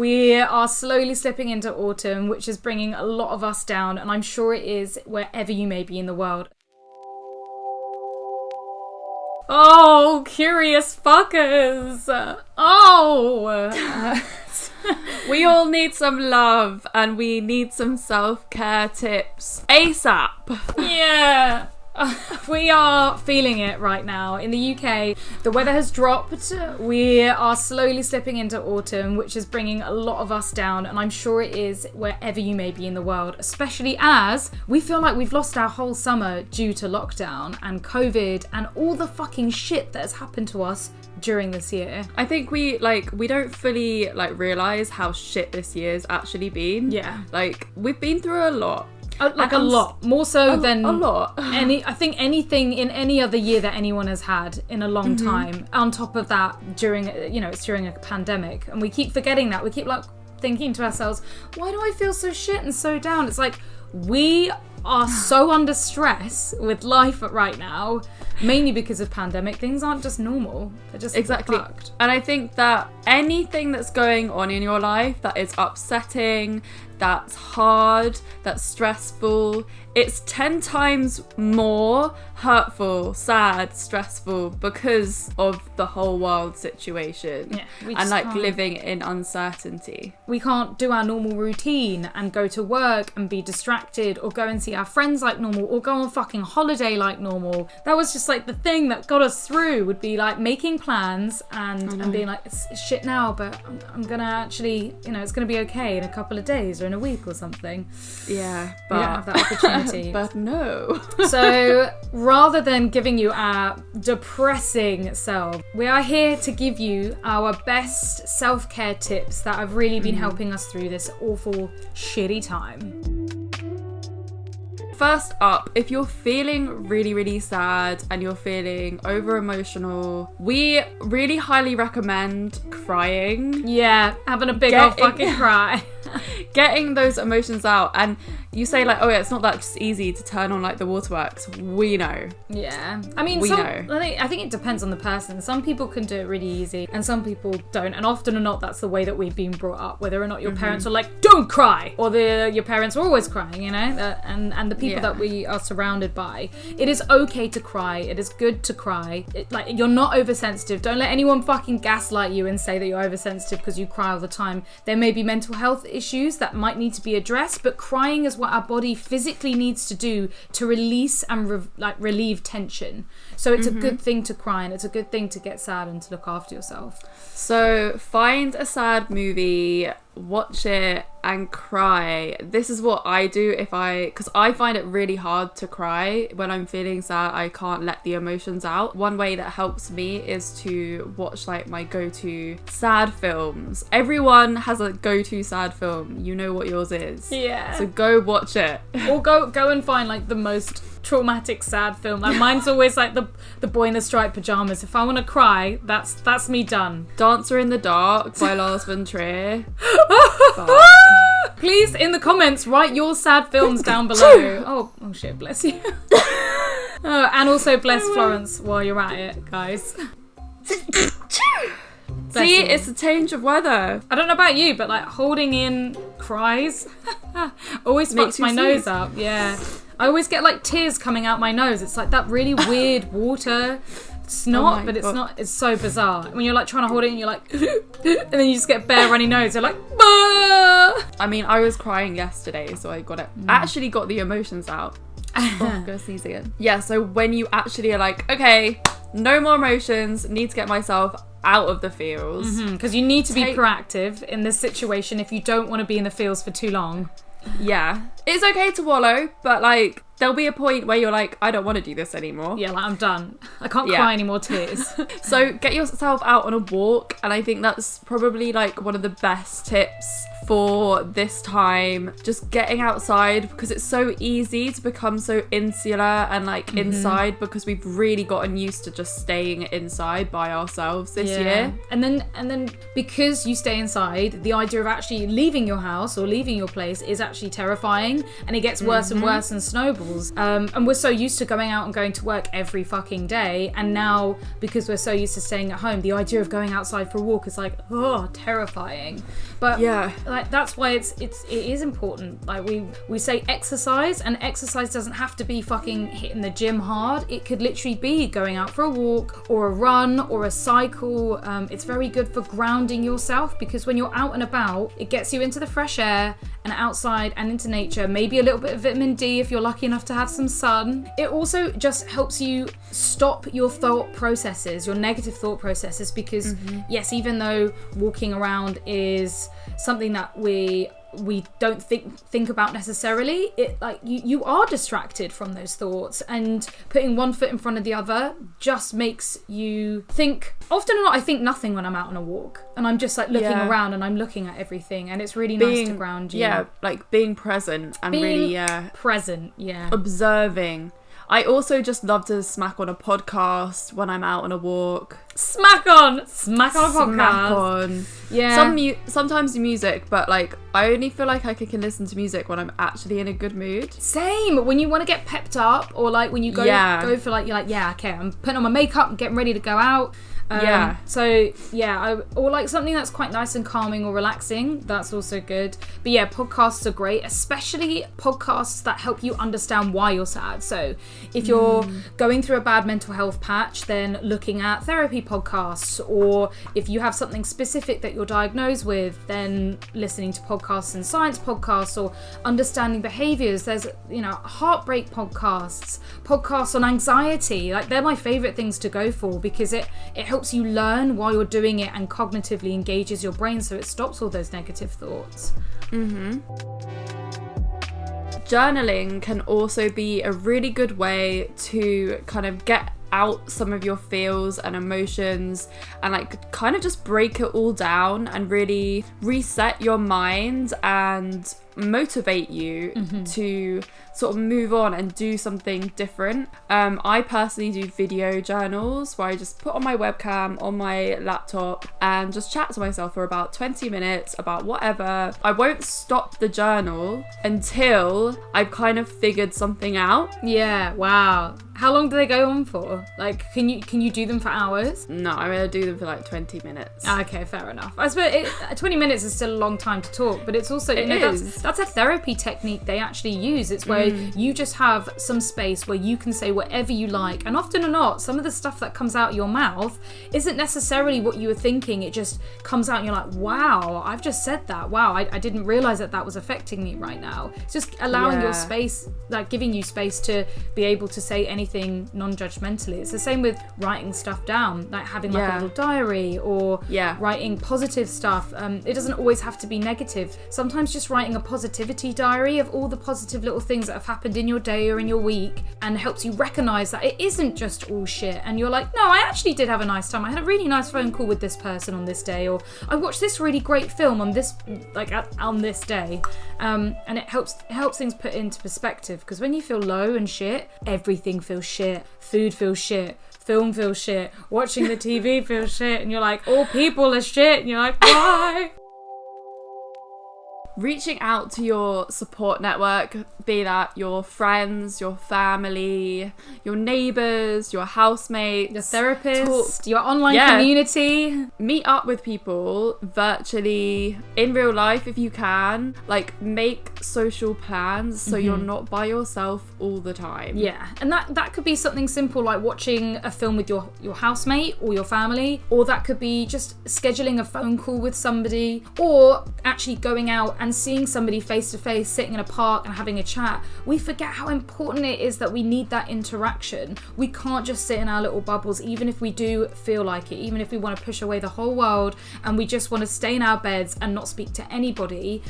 We are slowly slipping into autumn, which is bringing a lot of us down, and I'm sure it is wherever you may be in the world. Oh, curious fuckers. Oh. We all need some love and we need some self-care tips ASAP. Yeah. We are feeling it right now. In the UK, the weather has dropped. We are slowly slipping into autumn, which is bringing a lot of us down, and I'm sure it is wherever you may be in the world, especially as we feel like we've lost our whole summer due to lockdown and COVID and all the fucking shit that has happened to us during this year. I think we don't fully realise how shit this year's actually been. Yeah. We've been through a lot. A lot. More so than a lot. I think anything in any other year that anyone has had in a long time. On top of that, during it's during a pandemic, and we keep forgetting that. We keep thinking to ourselves, why do I feel so shit and so down? It's like we are so under stress with life right now, mainly because of pandemic. Things aren't just normal. They're just exactly fucked. And I think that anything that's going on in your life that is upsetting, that's hard, that's stressful, it's 10 times more hurtful, sad, stressful because of the whole world situation. Yeah, and living in uncertainty. We can't do our normal routine and go to work and be distracted or go and see our friends like normal or go on fucking holiday like normal. That was just the thing that got us through, would be making plans and being it's shit now, but I'm gonna actually, it's gonna be okay in a couple of days or in a week or something. Yeah, but we don't have that opportunity. But no. So rather than giving you our depressing self, we are here to give you our best self-care tips that have really been helping us through this awful, shitty time. First up, if you're feeling really, really sad and you're feeling over emotional, we really highly recommend crying. Yeah, having a big old fucking cry. Getting those emotions out. And you say oh yeah, it's not that just easy to turn on the waterworks. We know. Yeah. I mean, I think it depends on the person. Some people can do it really easy and some people don't. And often or not, that's the way that we've been brought up. Whether or not your parents are don't cry, or your parents are always crying, and the people that we are surrounded by. It is okay to cry. It is good to cry. You're not oversensitive. Don't let anyone fucking gaslight you and say that you're oversensitive because you cry all the time. There may be mental health issues that might need to be addressed, but crying is what our body physically needs to do to release and relieve tension. So it's a good thing to cry, and it's a good thing to get sad and to look after yourself. So find a sad movie, watch it and cry. This is what I do because I find it really hard to cry when I'm feeling sad. I can't let the emotions out. One way that helps me is to watch my go-to sad films. Everyone has a go-to sad film. You know what yours is. Yeah. So go watch it. Or go and find the most traumatic sad film. Mine's always the boy in the striped pajamas. If I want to cry, that's me done. Dancer in the Dark by Lars von Trier. Please, in the comments, write your sad films down below. Oh shit, bless you. And also bless Florence while you're at it, guys. See, it's a change of weather. I don't know about you, but holding in cries always fucks my nose up. Yeah. I always get tears coming out my nose. It's that really weird water snot, but it's not. It's so bizarre. When you're trying to hold it and you're and then you just get bare runny nose. You're bah! I mean, I was crying yesterday, so I got it. I actually got the emotions out. I'm gonna sneeze again. Yeah, so when you actually are okay, no more emotions, need to get myself out of the feels. Because you need to be proactive in this situation if you don't want to be in the feels for too long. Yeah. It's okay to wallow, but there'll be a point where you're I don't want to do this anymore. Yeah, I'm done. I can't cry any more tears. So get yourself out on a walk, and I think that's probably one of the best tips for this time, just getting outside, because it's so easy to become so insular and like inside, because we've really gotten used to just staying inside by ourselves this year. And then because you stay inside, the idea of actually leaving your house or leaving your place is actually terrifying, and it gets worse and worse and snowballs. And we're so used to going out and going to work every fucking day, and now because we're so used to staying at home, the idea of going outside for a walk is like, oh, terrifying. But like that's why it is important. Like we say exercise, and exercise doesn't have to be fucking hitting the gym hard. It could literally be going out for a walk or a run or a cycle. It's very good for grounding yourself, because when you're out and about, it gets you into the fresh air and outside and into nature. Maybe a little bit of vitamin D if you're lucky enough to have some sun. It also just helps you stop your thought processes, your negative thought processes, because yes, even though walking around is something that we don't think about necessarily, it like you are distracted from those thoughts, and putting one foot in front of the other just makes you think. Often or not, I think nothing when I'm out on a walk, and I'm just like looking around and I'm looking at everything, and it's really nice to ground you. Yeah, like being present and really present, observing. I also just love to smack on a podcast when I'm out on a walk. Smack on a podcast. Yeah. Sometimes music, but like I only feel like I can listen to music when I'm actually in a good mood. Same. When you want to get pepped up, or like when you go for like, you're like, yeah, okay, I'm putting on my makeup and getting ready to go out. Or like something that's quite nice and calming or relaxing, that's also good. But yeah, podcasts are great, especially podcasts that help you understand why you're sad. So if you're going through a bad mental health patch, then looking at therapy podcasts, or if you have something specific that you're diagnosed with, then listening to podcasts and science podcasts, or understanding behaviors. There's heartbreak podcasts on anxiety. Like they're my favorite things to go for, because it helps you learn while you're doing it and cognitively engages your brain, so it stops all those negative thoughts. Journaling can also be a really good way to kind of get out some of your feels and emotions, and like kind of just break it all down and really reset your mind and motivate you to sort of move on and do something different. I personally do video journals where I just put on my webcam on my laptop and just chat to myself for about 20 minutes about whatever. I won't stop the journal until I've kind of figured something out. Yeah, wow. How long do they go on for? Like, can you do them for hours? No, I'm gonna do them for like 20 minutes. Okay, fair enough. I suppose 20 minutes is still a long time to talk, but it's also, that's a therapy technique they actually use. It's where you just have some space where you can say whatever you like, and often or not, some of the stuff that comes out of your mouth isn't necessarily what you were thinking. It just comes out and you're like, wow, I've just said that. Wow, I didn't realize that was affecting me right now. It's just allowing your space, like giving you space to be able to say anything non-judgmentally. It's the same with writing stuff down, like having like a little diary, or writing positive stuff. It doesn't always have to be negative. Sometimes just writing a positivity diary of all the positive little things that have happened in your day or in your week, and helps you recognize that it isn't just all shit, and you're like, no, I actually did have a nice time. I had a really nice phone call with this person on this day, or I watched this really great film on this on this day. And it helps things put into perspective, because when you feel low and shit, everything feels shit. Food feels shit. Film feels shit. Watching the TV feels shit. And you're like, all people are shit. And you're like, why? Reaching out to your support network, be that your friends, your family, your neighbours, your housemates, your therapist, your online community. Meet up with people virtually, in real life if you can. Like, make social plans so you're not by yourself all the time. Yeah, and that could be something simple like watching a film with your housemate or your family, or that could be just scheduling a phone call with somebody, or actually going out and seeing somebody face to face, sitting in a park and having a chat. We forget how important it is that we need that interaction. We can't just sit in our little bubbles, even if we do feel like it, even if we want to push away the whole world and we just want to stay in our beds and not speak to anybody.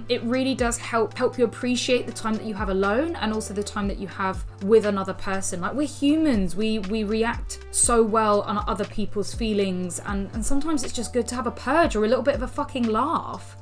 It really does help you appreciate the time that you have alone, and also the time that you have with another person. Like, we're humans, we react so well on other people's feelings, and sometimes it's just good to have a purge or a little bit of a fucking laugh.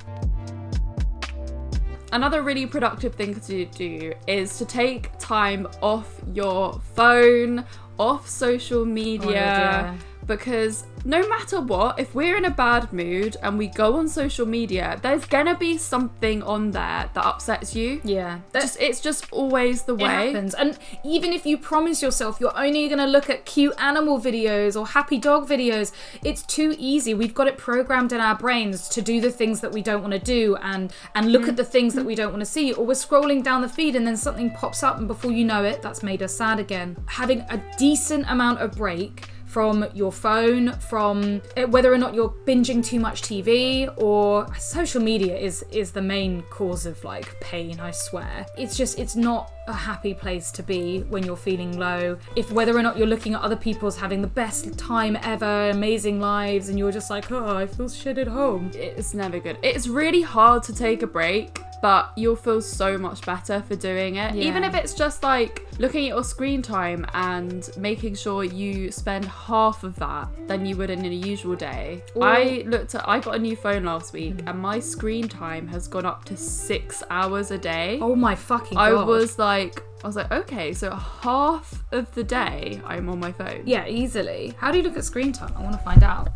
another really productive thing to do is to take time off your phone, off social media. Because no matter what, if we're in a bad mood and we go on social media, there's gonna be something on there that upsets you. Yeah. It's just always the way. It happens. And even if you promise yourself you're only gonna look at cute animal videos or happy dog videos, it's too easy. We've got it programmed in our brains to do the things that we don't want to do and look at the things that we don't want to see. Or we're scrolling down the feed and then something pops up and before you know it, that's made us sad again. Having a decent amount of break from your phone, from whether or not you're binging too much TV, or social media is the main cause of like pain, I swear. It's not a happy place to be when you're feeling low. If whether or not you're looking at other people's having the best time ever, amazing lives, and you're just like, oh, I feel shit at home. It's never good. It's really hard to take a break, but you'll feel so much better for doing it. Yeah. Even if it's just like looking at your screen time and making sure you spend half of that than you would in a usual day. Ooh. I got a new phone last week and my screen time has gone up to 6 hours a day. Oh my fucking God. I was like, okay, so half of the day I'm on my phone. Yeah, easily. How do you look at screen time? I want to find out.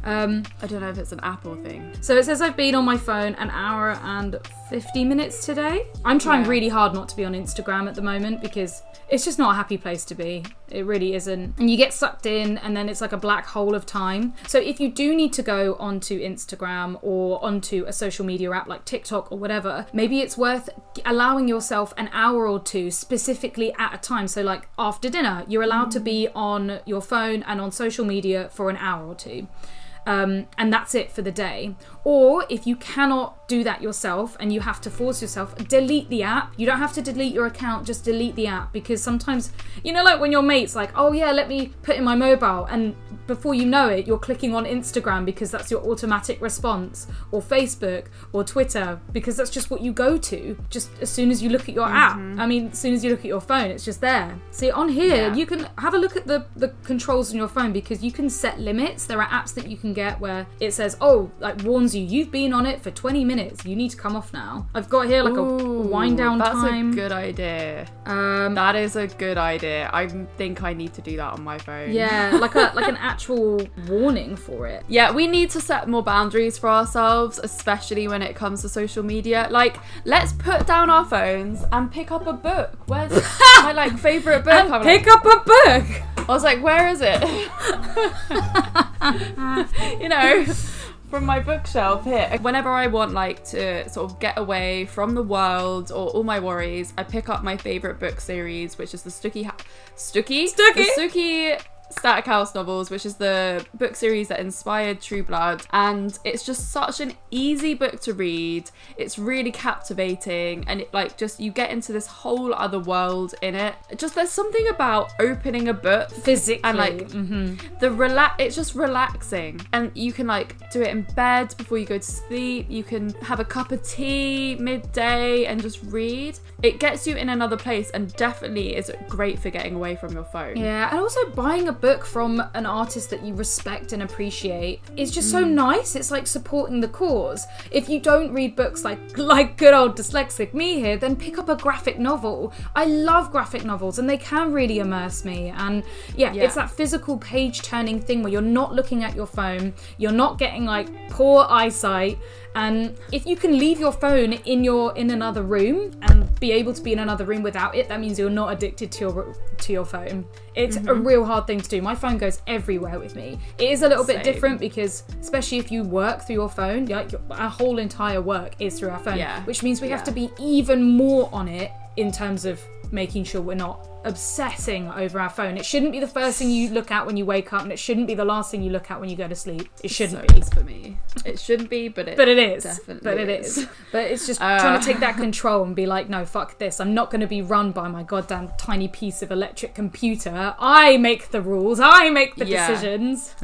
I don't know if it's an Apple thing. So it says I've been on my phone an hour and 50 minutes today. I'm trying really hard not to be on Instagram at the moment because it's just not a happy place to be. It really isn't. And you get sucked in and then it's like a black hole of time. So if you do need to go onto Instagram or onto a social media app like TikTok or whatever, maybe it's worth allowing yourself an hour or two specifically at a time. So like after dinner, you're allowed to be on your phone and on social media for an hour or two. And that's it for the day. Or if you cannot do that yourself and you have to force yourself, delete the app. You don't have to delete your account, just delete the app, because sometimes, you know, like when your mate's like, oh yeah, let me put in my mobile, and before you know it, you're clicking on Instagram because that's your automatic response, or Facebook or Twitter because that's just what you go to just as soon as you look at your app. I mean, as soon as you look at your phone, it's just there. See, on here, you can have a look at the controls on your phone because you can set limits. There are apps that you can get where it says, oh, like warns you, you've been on it for 20 minutes, you need to come off now. I've got here like a wind down time. That's a good idea. That is a good idea. I think I need to do that on my phone. Yeah, like an actual warning for it. Yeah, we need to set more boundaries for ourselves, especially when it comes to social media. Like, let's put down our phones and pick up a book. Where's my like favorite book? And pick up a book. I was like, where is it? You know, from my bookshelf here. Whenever I want like to sort of get away from the world or all my worries, I pick up my favorite book series, which is the Stooky Static House novels, which is the book series that inspired True Blood, and it's just such an easy book to read. It's really captivating, and it like just you get into this whole other world in it. Just there's something about opening a book physically and like it's just relaxing, and you can like do it in bed before you go to sleep. You can have a cup of tea midday and just read. It gets you in another place and definitely is great for getting away from your phone. Yeah, and also buying a book from an artist that you respect and appreciate is just so nice. It's like supporting the cause. If you don't read books like good old dyslexic me here, then pick up a graphic novel. I love graphic novels and they can really immerse me. And yeah, it's that physical page turning thing where you're not looking at your phone, you're not getting like poor eyesight. And if you can leave your phone in another room and be able to be in another room without it, that means you're not addicted to your phone. It's a real hard thing to do. My phone goes everywhere with me. It is a little bit different because, especially if you work through your phone, like our whole entire work is through our phone, which means we have to be even more on it in terms of making sure we're not obsessing over our phone. It shouldn't be the first thing you look at when you wake up, and it shouldn't be the last thing you look at when you go to sleep. It shouldn't be. For me, it shouldn't be, but it is. Definitely but it is. But it's just trying to take that control and be like, no, fuck this. I'm not going to be run by my goddamn tiny piece of electric computer. I make the rules. I make the decisions.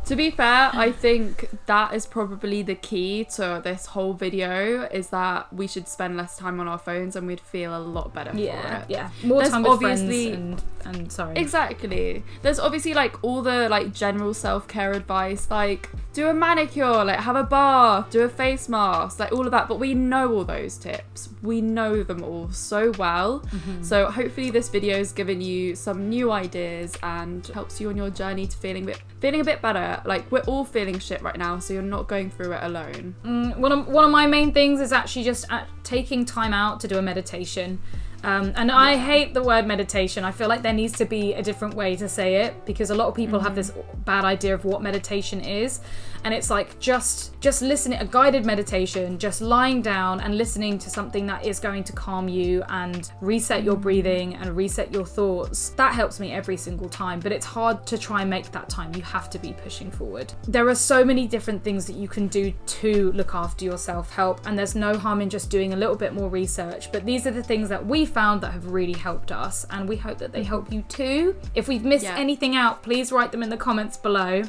To be fair, I think that is probably the key to this whole video, is that we should spend less time on our phones and we'd feel a lot better for it. Yeah, more time with friends and sorry. Exactly. There's obviously like all the like general self-care advice, like do a manicure, like have a bath, do a face mask, like all of that. But we know all those tips. We know them all so well. So hopefully this video has given you some new ideas and helps you on your journey to feeling a bit better. Like, we're all feeling shit right now, so you're not going through it alone. One of my main things is actually just taking time out to do a meditation. I hate the word meditation. I feel like there needs to be a different way to say it, because a lot of people have this bad idea of what meditation is. And it's like just listening, a guided meditation, just lying down and listening to something that is going to calm you and reset your breathing and reset your thoughts. That helps me every single time, but it's hard to try and make that time. You have to be pushing forward. There are so many different things that you can do to look after your self-help, and there's no harm in just doing a little bit more research. But these are the things that we found that have really helped us, and we hope that they help you too. If we've missed anything out, please write them in the comments below.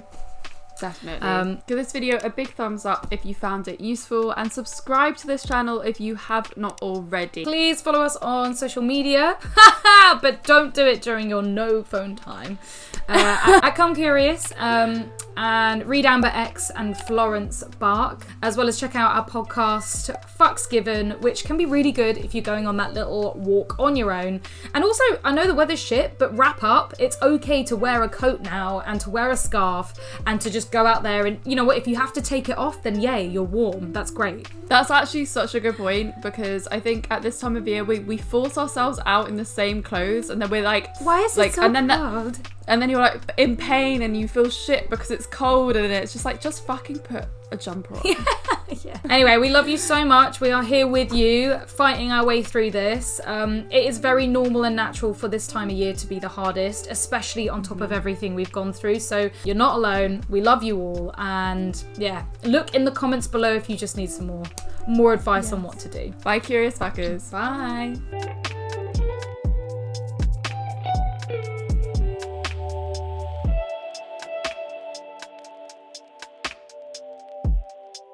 Definitely. Give this video a big thumbs up if you found it useful, and subscribe to this channel if you have not already. Please follow us on social media, but don't do it during your no phone time. At Come Curious, and read Amber X and Florence Bark, as well as check out our podcast Fucks Given, which can be really good if you're going on that little walk on your own. And also, I know the weather's shit, but wrap up. It's okay to wear a coat now and to wear a scarf and to just go out there, and you know what, if you have to take it off, then yay, you're warm. That's great. That's actually such a good point, because I think at this time of year we force ourselves out in the same clothes, and then we're like, why is it so cold? And then you're like in pain and you feel shit because it's cold, and it's just like, just fucking put a jumper on. Yeah. Anyway, we love you so much. We are here with you, fighting our way through this. It is very normal and natural for this time of year to be the hardest, especially on top of everything we've gone through. So you're not alone. We love you all. And yeah, look in the comments below if you just need some more advice on what to do. Bye, curious fuckers. Bye.